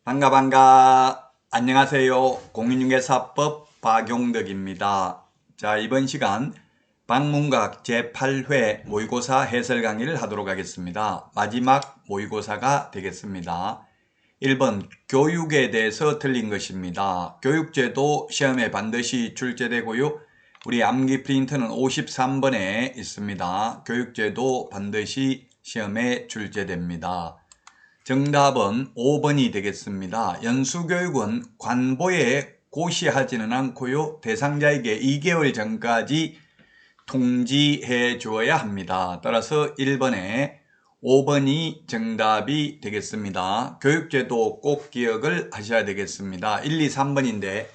반가. 안녕하세요. 공인중개사법 박용덕입니다. 자, 이번 시간 방문각 제8회 모의고사 해설 강의를 하도록 하겠습니다. 마지막 모의고사가 되겠습니다. 1번 교육에 대해서 틀린 것입니다. 교육제도 시험에 반드시 출제되고요. 우리 암기 프린트는 53번에 있습니다. 교육제도 반드시 시험에 출제됩니다. 정답은 5번이 되겠습니다. 연수교육은 관보에 고시하지는 않고요. 대상자에게 2개월 전까지 통지해 주어야 합니다. 따라서 1번에 5번이 정답이 되겠습니다. 교육제도 꼭 기억을 하셔야 되겠습니다. 1, 2, 3번인데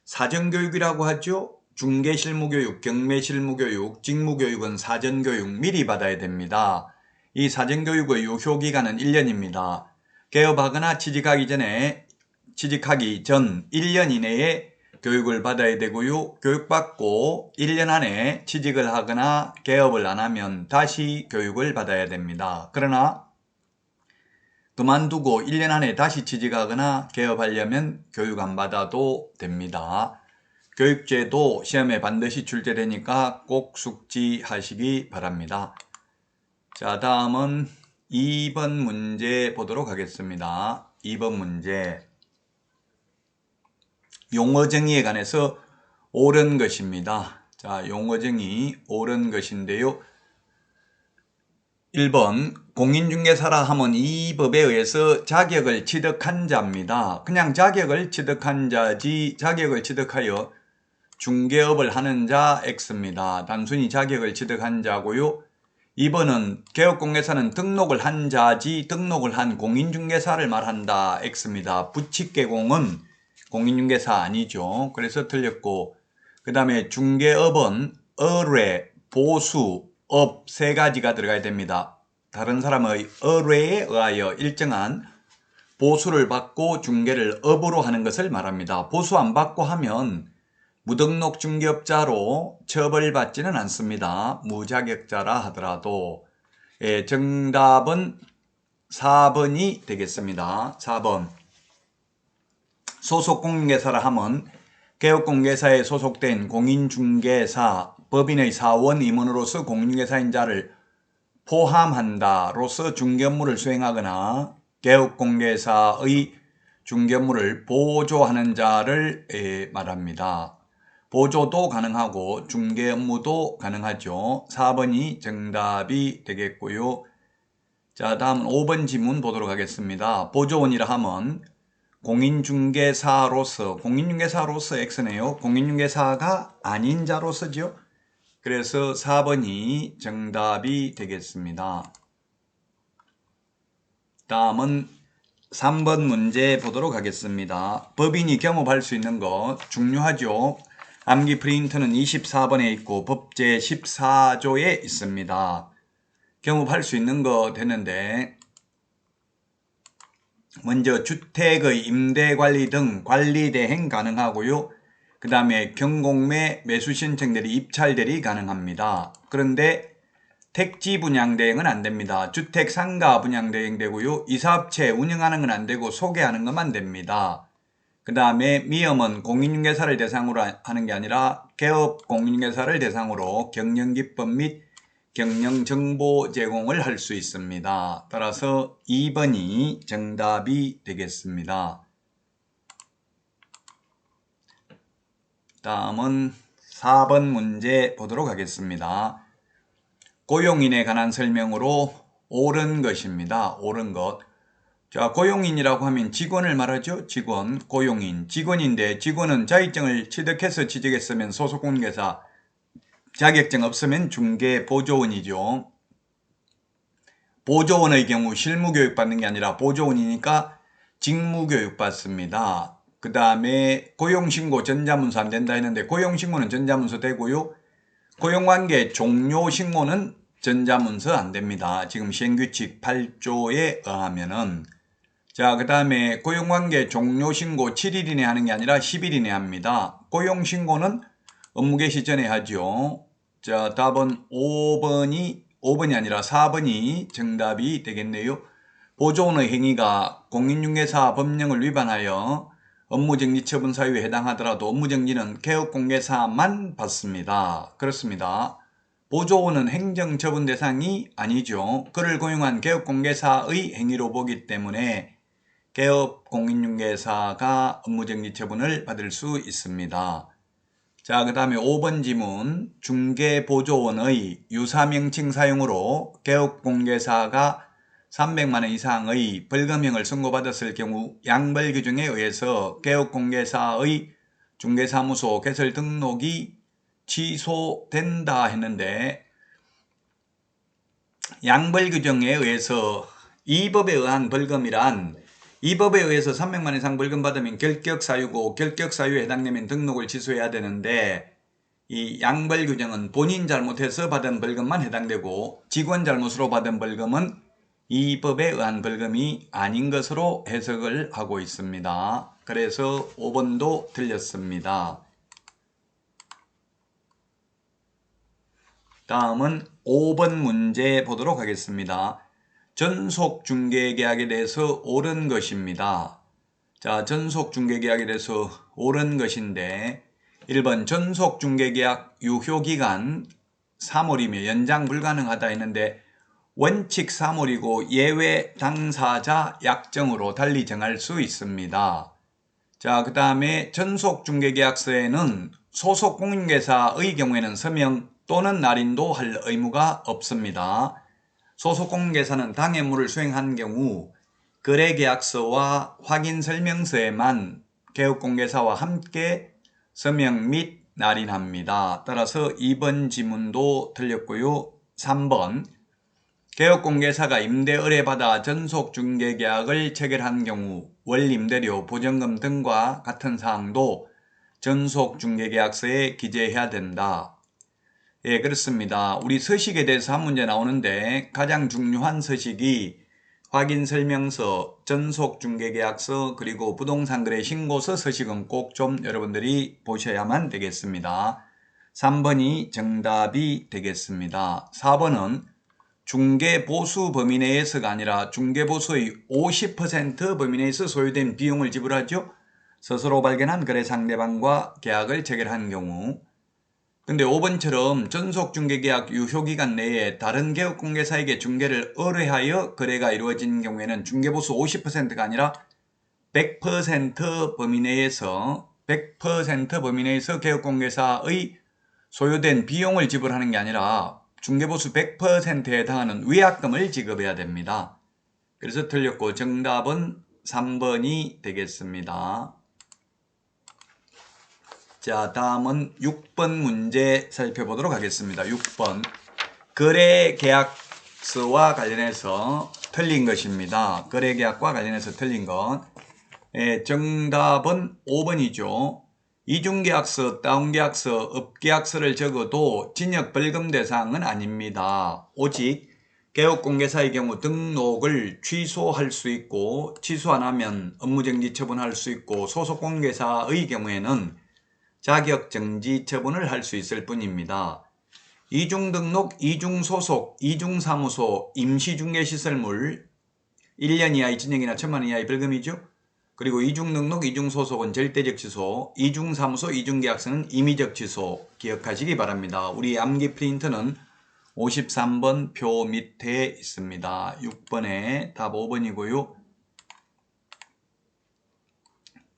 사전교육이라고 하죠. 중개실무교육, 경매실무교육, 직무교육은 사전교육 미리 받아야 됩니다. 이 사전교육의 유효기간은 1년입니다. 개업하거나 취직하기 전 1년 이내에 교육을 받아야 되고요. 교육받고 1년 안에 취직을 하거나 개업을 안 하면 다시 교육을 받아야 됩니다. 그러나 그만두고 1년 안에 다시 취직하거나 개업하려면 교육 안 받아도 됩니다. 교육제도 시험에 반드시 출제되니까 꼭 숙지하시기 바랍니다. 자, 다음은 2번 문제 보도록 하겠습니다. 2번 문제. 용어정의에 관해서 옳은 것입니다. 자, 용어정의 옳은 것인데요. 1번 공인중개사라 하면 이 법에 의해서 자격을 취득한 자입니다. 그냥 자격을 취득한 자지 자격을 취득하여 중개업을 하는 자 X입니다. 단순히 자격을 취득한 자고요. 2번은 개업공개사는 등록을 한 자지 등록을 한 공인중개사를 말한다 X입니다. 부칙개공은 공인중개사 아니죠. 그래서 틀렸고, 그 다음에 중개업은 의뢰, 보수, 업 세 가지가 들어가야 됩니다. 다른 사람의 의뢰에 의하여 일정한 보수를 받고 중개를 업으로 하는 것을 말합니다. 보수 안 받고 하면 무등록 중개업자로 처벌받지는 않습니다. 무자격자라 하더라도. 정답은 4번이 되겠습니다. 4번. 소속공인중개사라 하면 개업공개사에 소속된 공인중개사, 법인의 사원 임원으로서 공인중개사인 자를 포함한다로서 중개업무를 수행하거나 개업공개사의 중개업무를 보조하는 자를 말합니다. 보조도 가능하고 중개 업무도 가능하죠. 4번이 정답이 되겠고요. 자, 다음은 5번 지문 보도록 하겠습니다. 보조원이라 하면 공인중개사로서 X네요. 공인중개사가 아닌 자로서죠. 그래서 4번이 정답이 되겠습니다. 다음은 3번 문제 보도록 하겠습니다. 법인이 겸업할 수 있는 것 중요하죠. 암기 프린트는 24번에 있고 법제 14조에 있습니다. 겸업할 수 있는 거 되는데 먼저 주택의 임대관리 등 관리 대행 가능하고요. 그 다음에 경공매 매수 신청대리 입찰대리 가능합니다. 그런데 택지 분양 대행은 안 됩니다. 주택 상가 분양 대행 되고요. 이사업체 운영하는 건 안 되고 소개하는 것만 됩니다. 그 다음에 미험은 공인중개사를 대상으로 하는 게 아니라 개업 공인중개사를 대상으로 경영기법 및 경영정보 제공을 할 수 있습니다. 따라서 2번이 정답이 되겠습니다. 다음은 4번 문제 보도록 하겠습니다. 고용인에 관한 설명으로 옳은 것입니다. 옳은 것. 자, 고용인이라고 하면 직원을 말하죠. 직원, 고용인. 직원인데 직원은 자격증을 취득해서 취직했으면 소속공인중개사, 자격증 없으면 중개보조원이죠. 보조원의 경우 실무교육 받는 게 아니라 보조원이니까 직무교육 받습니다. 그 다음에 고용신고 전자문서 안 된다 했는데 고용신고는 전자문서 되고요. 고용관계 종료신고는 전자문서 안 됩니다. 지금 시행규칙 8조에 의하면은. 자, 그 다음에 고용관계 종료신고 7일 이내 하는 게 아니라 10일 이내 합니다. 고용신고는 업무 개시 전에 하죠. 자, 답은 5번이 아니라 4번이 정답이 되겠네요. 보조원의 행위가 공인중개사 법령을 위반하여 업무정지 처분 사유에 해당하더라도 업무정지는 개업공개사만 받습니다. 그렇습니다. 보조원은 행정처분 대상이 아니죠. 그를 고용한 개업공개사의 행위로 보기 때문에 개업공인중개사가 업무정지 처분을 받을 수 있습니다. 자, 그 다음에 5번 지문. 중개보조원의 유사명칭 사용으로 개업공개사가 300만원 이상의 벌금형을 선고받았을 경우 양벌규정에 의해서 개업공개사의 중개사무소 개설 등록이 취소된다 했는데, 양벌규정에 의해서 이 법에 의한 벌금이란 이 법에 의해서 300만 이상 벌금 받으면 결격사유고, 결격사유에 해당되면 등록을 취소해야 되는데, 이 양벌규정은 본인 잘못해서 받은 벌금만 해당되고 직원 잘못으로 받은 벌금은 이 법에 의한 벌금이 아닌 것으로 해석을 하고 있습니다. 그래서 5번도 틀렸습니다. 다음은 5번 문제 보도록 하겠습니다. 전속중개계약에 대해서 옳은 것입니다. 자, 전속중개계약에 대해서 옳은 것인데, 1번 전속중개계약 유효기간 3월이며 연장 불가능하다 했는데, 원칙 3월이고 예외 당사자 약정으로 달리 정할 수 있습니다. 자, 그 다음에 전속중개계약서에는 소속 공인중개사의 경우에는 서명 또는 날인도 할 의무가 없습니다. 소속 공인중개사는 당의 의무를 수행한 경우 거래계약서와 확인설명서에만 개업공개사와 함께 서명 및 날인합니다. 따라서 2번 지문도 틀렸고요. 3번 개업공개사가 임대 의뢰받아 전속중개계약을 체결한 경우 월임대료, 보증금 등과 같은 사항도 전속중개계약서에 기재해야 된다. 예, 그렇습니다. 우리 서식에 대해서 한 문제 나오는데 가장 중요한 서식이 확인설명서, 전속중개계약서, 그리고 부동산거래 신고서 서식은 꼭 좀 여러분들이 보셔야만 되겠습니다. 3번이 정답이 되겠습니다. 4번은 중개보수 범위 내에서가 아니라 중개보수의 50% 범위 내에서 소요된 비용을 지불하죠. 스스로 발견한 거래 상대방과 계약을 체결한 경우. 근데 5번처럼 전속중개계약 유효기간 내에 다른 개업공개사에게 중개를 의뢰하여 거래가 이루어진 경우에는 중개보수 50%가 아니라 100% 범위 내에서 100% 범위 내에서 개업공개사의 소요된 비용을 지불하는 게 아니라 중개보수 100%에 해당하는 위약금을 지급해야 됩니다. 그래서 틀렸고 정답은 3번이 되겠습니다. 자, 다음은 6번 문제 살펴보도록 하겠습니다. 6번 거래계약서와 관련해서 틀린 것입니다. 거래계약과 관련해서 틀린 것. 정답은 5번이죠. 이중계약서, 다운계약서, 업계약서를 적어도 징역벌금 대상은 아닙니다. 오직 개업공개사의 경우 등록을 취소할 수 있고, 취소 안 하면 업무정지 처분할 수 있고, 소속공개사의 경우에는 자격정지 처분을 할 수 있을 뿐입니다. 이중등록, 이중소속, 이중사무소, 임시중개시설물 1년 이하의 징역이나 1,000만 원 이하의 벌금이죠. 그리고 이중등록, 이중소속은 절대적 취소, 이중사무소, 이중계약서는 임의적 취소 기억하시기 바랍니다. 우리 암기 프린트는 53번 표 밑에 있습니다. 6번에 답 5번이고요.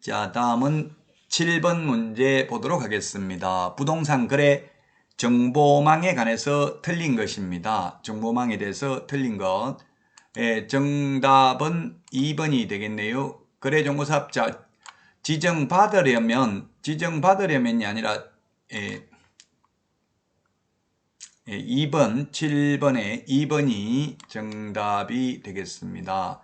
자, 다음은 7번 문제 보도록 하겠습니다. 부동산 거래 정보망에 관해서 틀린 것입니다. 정보망에 대해서 틀린 것. 정답은 2번이 되겠네요. 거래정보사업자 지정받으려면이 아니라 2번, 7번에 2번이 정답이 되겠습니다.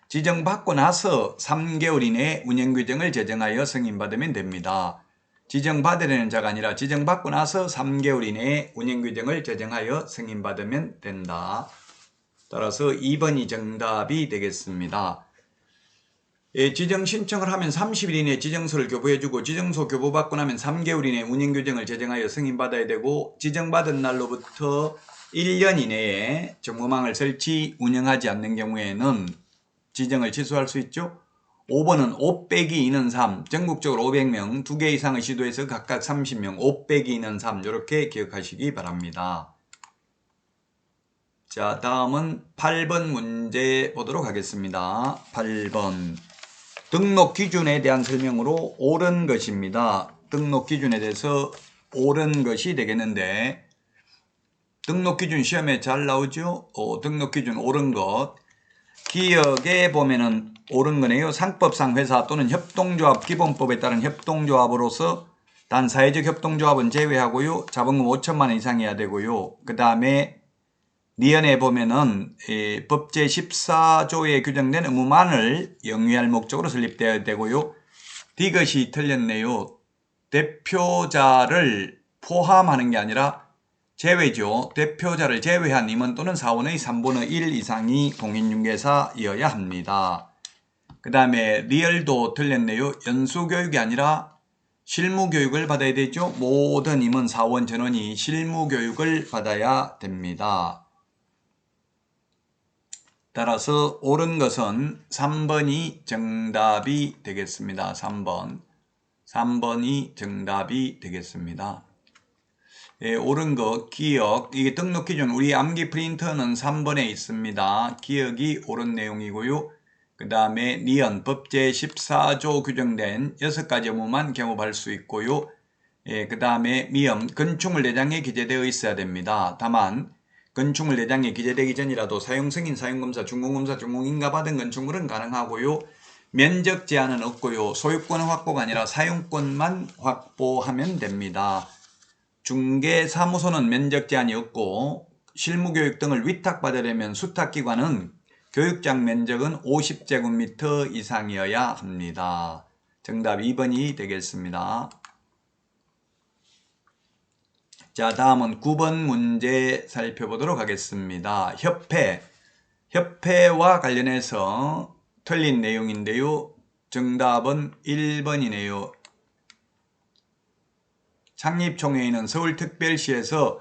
지정받고 나서 3개월 이내에 운영규정을 제정하여 승인받으면 됩니다. 지정받으려는 자가 아니라 지정받고 나서 3개월 이내에 운영규정을 제정하여 승인받으면 된다. 따라서 2번이 정답이 되겠습니다. 지정 신청을 하면 30일 이내에 지정서를 교부해주고, 지정서 교부받고 나면 3개월 이내에 운영규정을 제정하여 승인받아야 되고, 지정받은 날로부터 1년 이내에 정보망을 설치, 운영하지 않는 경우에는 지정을 취소할 수 있죠. 5번은 5 빼기 2는 3, 전국적으로 500명, 2개 이상의 시도에서 각각 30명, 5 빼기 2는 3 이렇게 기억하시기 바랍니다. 자, 다음은 8번 문제 보도록 하겠습니다. 8번 등록 기준에 대한 설명으로 옳은 것입니다. 등록 기준에 대해서 옳은 것이 되겠는데 등록 기준 시험에 잘 나오죠? 등록 기준 옳은 것. 기억에 보면은 옳은 거네요. 상법상 회사 또는 협동조합 기본법에 따른 협동조합으로서 단 사회적 협동조합은 제외하고요. 자본금 5천만 원 이상이어야 되고요. 그 다음에 니은에 보면은 법제 14조에 규정된 의무만을 영위할 목적으로 설립되어야 되고요. 이것이 틀렸네요. 대표자를 포함하는 게 아니라 제외죠. 대표자를 제외한 임원 또는 사원의 3분의 1 이상이 공인중개사이어야 합니다. 그 다음에 리얼도 틀렸네요. 연수교육이 아니라 실무교육을 받아야 되죠. 모든 임원, 사원, 전원이 실무교육을 받아야 됩니다. 따라서 옳은 것은 3번이 정답이 되겠습니다. 3번이 정답이 되겠습니다. 예, 옳은 것, 기억, 이게 등록 기준, 우리 암기 프린터는 3번에 있습니다. 기억이 옳은 내용이고요. 그 다음에 니은, 법제 14조 규정된 6가지 의무만 경험할 수 있고요. 예, 그 다음에 미음, 건축물 내장에 기재되어 있어야 됩니다. 다만 건축물 내장에 기재되기 전이라도 사용승인, 사용검사, 준공검사, 준공인가 받은 건축물은 가능하고요. 면적 제한은 없고요. 소유권 확보가 아니라 사용권만 확보하면 됩니다. 중개사무소는 면적 제한이 없고 실무교육 등을 위탁받으려면 수탁기관은 교육장 면적은 50제곱미터 이상이어야 합니다. 정답 2번이 되겠습니다. 자, 다음은 9번 문제 살펴보도록 하겠습니다. 협회와 관련해서 틀린 내용인데요. 정답은 1번이네요. 창립총회에는 서울특별시에서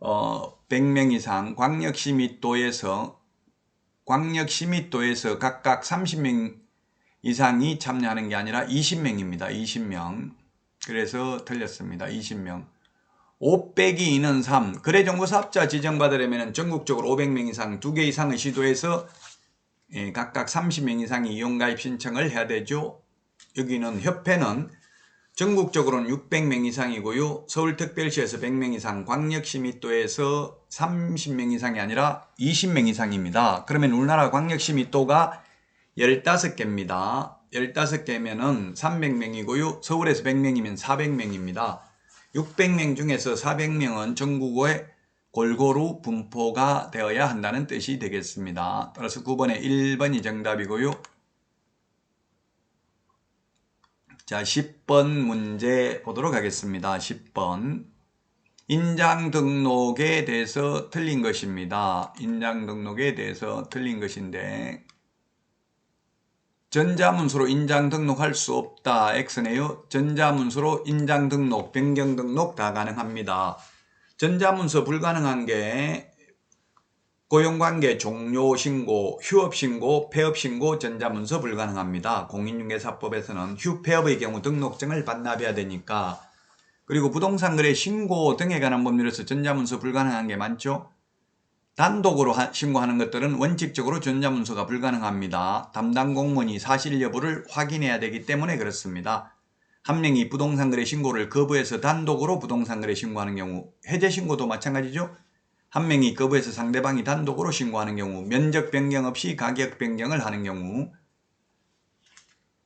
100명 이상, 광역시 및도에서 각각 30명 이상이 참여하는 게 아니라 20명입니다. 20명. 그래서 틀렸습니다. 20명. 5 빼기 2는 3. 거래정보사업자 지정받으려면 전국적으로 500명 이상, 2개 이상의 시도에서 각각 30명 이상이 이용가입 신청을 해야 되죠. 여기는 협회는 전국적으로는 600명 이상이고요. 서울특별시에서 100명 이상, 광역시 및도에서 30명 이상이 아니라 20명 이상입니다. 그러면 우리나라 광역시 및도가 15개입니다. 15개면은 300명이고요. 서울에서 100명이면 400명입니다. 600명 중에서 400명은 전국에 골고루 분포가 되어야 한다는 뜻이 되겠습니다. 따라서 9번에 1번이 정답이고요. 자, 10번 문제 보도록 하겠습니다. 10번. 인장 등록에 대해서 틀린 것입니다. 인장 등록에 대해서 틀린 것인데 전자문서로 인장 등록할 수 없다. X네요. 전자문서로 인장 등록, 변경 등록 다 가능합니다. 전자문서 불가능한 게 고용관계 종료 신고, 휴업 신고, 폐업 신고, 전자문서 불가능합니다. 공인중개사법에서는 휴폐업의 경우 등록증을 반납해야 되니까. 그리고 부동산거래 신고 등에 관한 법률에서 전자문서 불가능한 게 많죠. 단독으로 신고하는 것들은 원칙적으로 전자문서가 불가능합니다. 담당 공무원이 사실 여부를 확인해야 되기 때문에 그렇습니다. 한 명이 부동산거래 신고를 거부해서 단독으로 부동산거래 신고하는 경우, 해제 신고도 마찬가지죠. 한 명이 거부해서 상대방이 단독으로 신고하는 경우, 면적 변경 없이 가격 변경을 하는 경우,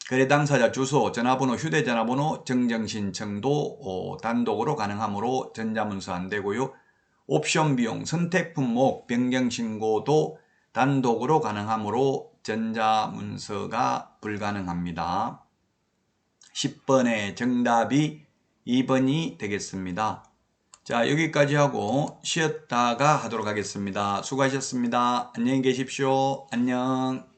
거래 당사자 주소, 전화번호, 휴대전화번호 정정 신청도 단독으로 가능하므로 전자문서 안 되고요. 옵션 비용, 선택 품목, 변경 신고도 단독으로 가능하므로 전자문서가 불가능합니다. 10번의 정답이 2번이 되겠습니다. 자, 여기까지 하고 쉬었다가 하도록 하겠습니다. 수고하셨습니다. 안녕히 계십시오. 안녕.